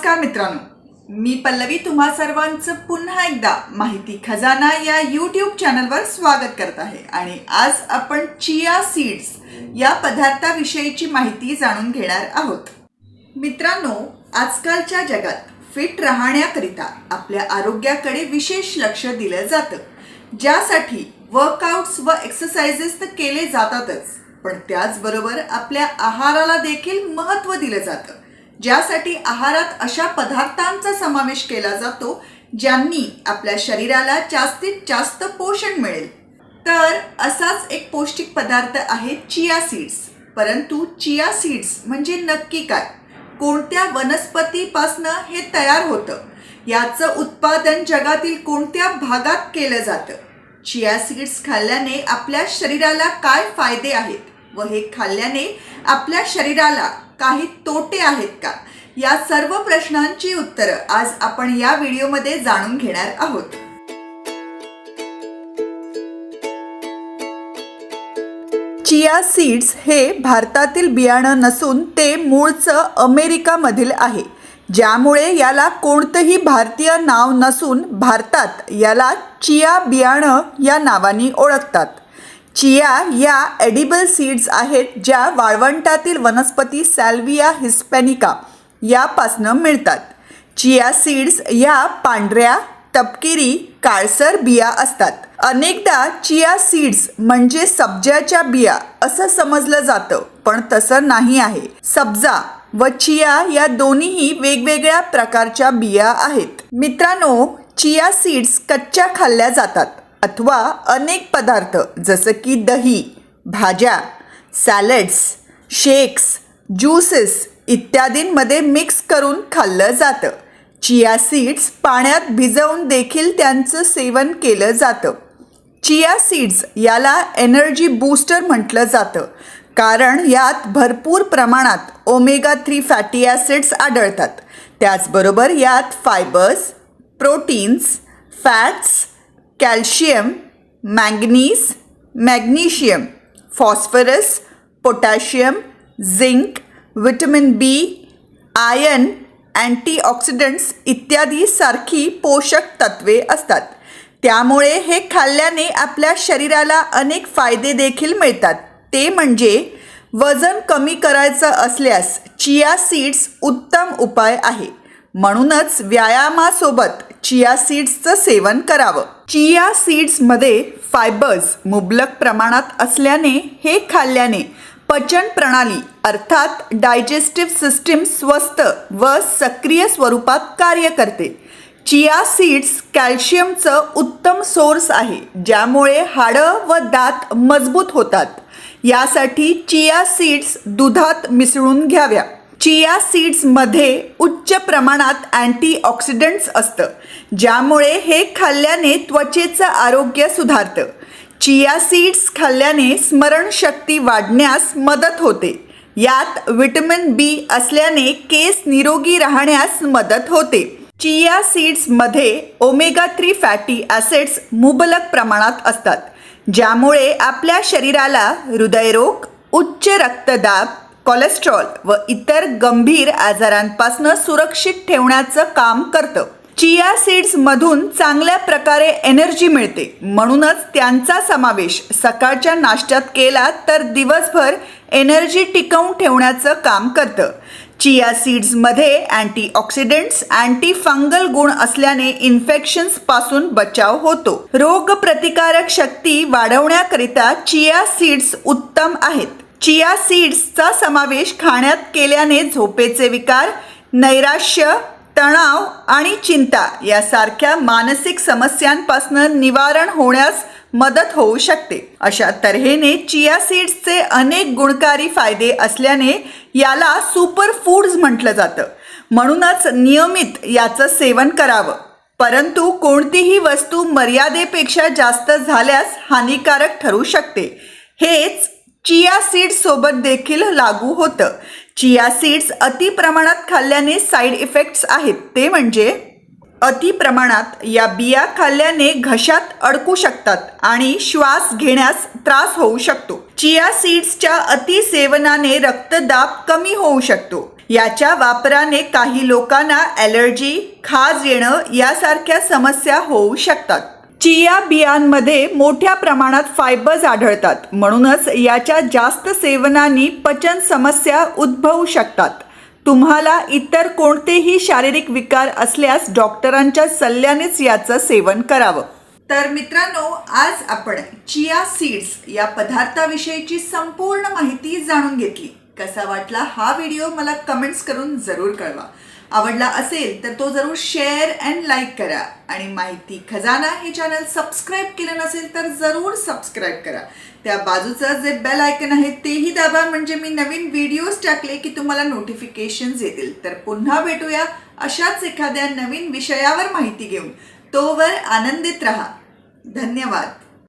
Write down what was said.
नमस्कार मित्रांनो, मी पल्लवी तुम्हा सर्वांचं पुन्हा एकदा माहिती खजाना या यूट्यूब चॅनलवर स्वागत करत आहे। आणि आज आपण चिया सीड्स या पदार्थाविषयीची माहिती जाणून घेणार आहोत। मित्रांनो, आजकालच्या जगात फिट राहण्याकरिता आपल्या आरोग्याकडे विशेष लक्ष दिलं जातं, ज्यासाठी वर्कआउट्स व एक्सरसाइजेस तर केले जातातच, पण त्याचबरोबर आपल्या आहाराला देखील महत्त्व दिलं जातं, ज्यासाठी आहारात अशा पदार्थांचा समावेश केला जातो ज्यांनी आपल्या शरीराला जास्तीत जास्त पोषण मिळेल। तर असाच एक पौष्टिक पदार्थ आहे चिया सीड्स। परंतु चिया सीड्स म्हणजे नक्की काय, कोणत्या वनस्पतीपासनं हे तयार होतं, याचं उत्पादन जगातील कोणत्या भागात केलं जातं, चिया सीड्स खाल्ल्याने आपल्या शरीराला काय फायदे आहेत व हे खाल्ल्याने आपल्या शरीराला काही तोटे आहेत का, या सर्व प्रश्नांची उत्तरं आज आपण या व्हिडिओमध्ये जाणून घेणार आहोत। चिया सीड्स हे भारतातील बियाणं नसून ते मूळचं अमेरिकामधील आहे, ज्यामुळे याला कोणतंही भारतीय नाव नसून भारतात याला चिया बियाणं या नावाने ओळखतात। चिया या एडिबल सीड्स आहेत, ज्या वाळवंटातील वनस्पती सॅल्विया हिस्पॅनिका यापासनं मिळतात। चिया सीड्स या पांढऱ्या, तपकिरी, काळसर बिया असतात। अनेकदा चिया सीड्स म्हणजे सब्जाच्या बिया असं समजलं जातं, पण तसं नाही आहे। सब्जा व चिया या दोन्हीही वेगवेगळ्या प्रकारच्या बिया आहेत। मित्रांनो, चिया सीड्स कच्च्या खाल्ल्या जातात अथवा अनेक पदार्थ जसं की दही, भाज्या, सॅलड्स, शेक्स, ज्यूसेस इत्यादींमध्ये मिक्स करून खाल्लं जातं। चिया सीड्स पाण्यात भिजवून देखील त्यांचं सेवन केलं जातं। चिया सीड्स याला एनर्जी बूस्टर म्हटलं जातं, कारण यात भरपूर प्रमाणात ओमेगा 3 फॅटी ॲसिड्स आढळतात। त्याचबरोबर यात fibres, proteins, fats, calcium, manganese, magnesium, phosphorus, potassium, zinc, vitamin B, iron, antioxidants इत्यादी सारखी पोषक तत्वे असतात। त्यामुळे हे खाल्ल्याने आपल्या शरीराला अनेक फायदे देखील मिळतात। ते म्हणजे वजन कमी करायचं असल्यास चिया सीड्स उत्तम उपाय आहे, म्हणूनच व्यायामासोबत चिया सीड्सचं सेवन करावं। चिया सीड्समध्ये फायबर्स मुबलक प्रमाणात असल्याने हे खाल्ल्याने पचन प्रणाली अर्थात डायजेस्टिव्ह सिस्टीम स्वस्थ व सक्रिय स्वरूपात कार्य करते। चिया सीड्स कॅल्शियमचं उत्तम सोर्स आहे, ज्यामुळे हाडं व दात मजबूत होतात। यासाठी चिया सीड्स दुधात मिसळून घ्याव्या। चिया सीड्समध्ये उच्च प्रमाणात अँटीऑक्सिडंट्स असतं, ज्यामुळे हे खाल्ल्याने त्वचेचं आरोग्य सुधारतं। चिया सीड्स खाल्ल्याने स्मरणशक्ती वाढण्यास मदत होते। यात विटॅमिन बी असल्याने केस निरोगी राहण्यास मदत होते। चिया सीड्समध्ये ओमेगा 3 फॅटी ॲसिड्स मुबलक प्रमाणात असतात, ज्यामुळे आपल्या शरीराला हृदयरोग, उच्च रक्तदाब, कोलेस्ट्रॉल व इतर गंभीर आजारांपासून सुरक्षित ठेवण्याचं काम करतं। चिया सीड्समधून चांगल्या प्रकारे एनर्जी मिळते, म्हणूनच त्यांचा समावेश सकाळच्या नाश्त्यात केला तर दिवसभर एनर्जी टिकवून ठेवण्याचं काम करतं। चिया सीड्समध्ये अँटीऑक्सिडंट्स, अँटी फंगल गुण असल्याने इन्फेक्शन्सपासून बचाव होतो। रोगप्रतिकारक शक्ती वाढवण्याकरिता चिया सीड्स उत्तम आहेत। चिया सीड्सचा समावेश खाण्यात केल्याने झोपेचे विकार, नैराश्य, तणाव आणि चिंता यासारख्या मानसिक समस्यांपासून निवारण होण्यास मदत होऊ शकते। अशा तऱ्हेने चिया सीड्सचे अनेक गुणकारी फायदे असल्याने याला सुपर फूड्स म्हटलं जातं, म्हणूनच नियमित याचं सेवन करावं। परंतु कोणतीही वस्तू मर्यादेपेक्षा जास्त झाल्यास हानिकारक ठरू शकते। हेच चिया सीड्स सोबत देखील लागू होतं। चिया सीड्स अति प्रमाणात खाल्ल्याने साईड इफेक्ट्स आहेत, ते म्हणजे अति प्रमाणात या बिया खाल्ल्याने घशात अडकू शकतात आणि श्वास घेण्यास त्रास होऊ शकतो। चिया सीड्सच्या अति सेवनाने रक्तदाब कमी होऊ शकतो। याच्या वापराने काही लोकांना ॲलर्जी, खाज येणं यासारख्या समस्या होऊ शकतात. चिया बियांमध्ये मोठ्या प्रमाणात फायबर्स आढळतात, म्हणूनच याच्या जास्त सेवनाने पचन समस्या उद्भवू शकतात. तुम्हाला इतर कोणतेही शारीरिक विकार असल्यास डॉक्टरांच्या सल्ल्यानेच याचं सेवन करावं. तर मित्रांनो, आज आपण चिया सीड्स या पदार्थाविषयीची संपूर्ण माहिती जाणून घेतली. कसा वाटला हा व्हिडिओ मला कमेंट्स करून जरूर कळवा. आवडला असेल तर तो जरूर शेअर अँड लाईक करा आणि माहिती खजाना हे चॅनल सबस्क्राईब केलं नसेल तर जरूर सबस्क्राईब करा. त्या बाजूचं जे बेल आयकन आहे तेही दाबा, म्हणजे मी नवीन व्हिडिओज टाकले की तुम्हाला नोटिफिकेशन्स येतील. तर पुन्हा भेटूया अशाच एखाद्या नवीन विषयावर माहिती घेऊन. तोवर आनंदित रहा. धन्यवाद.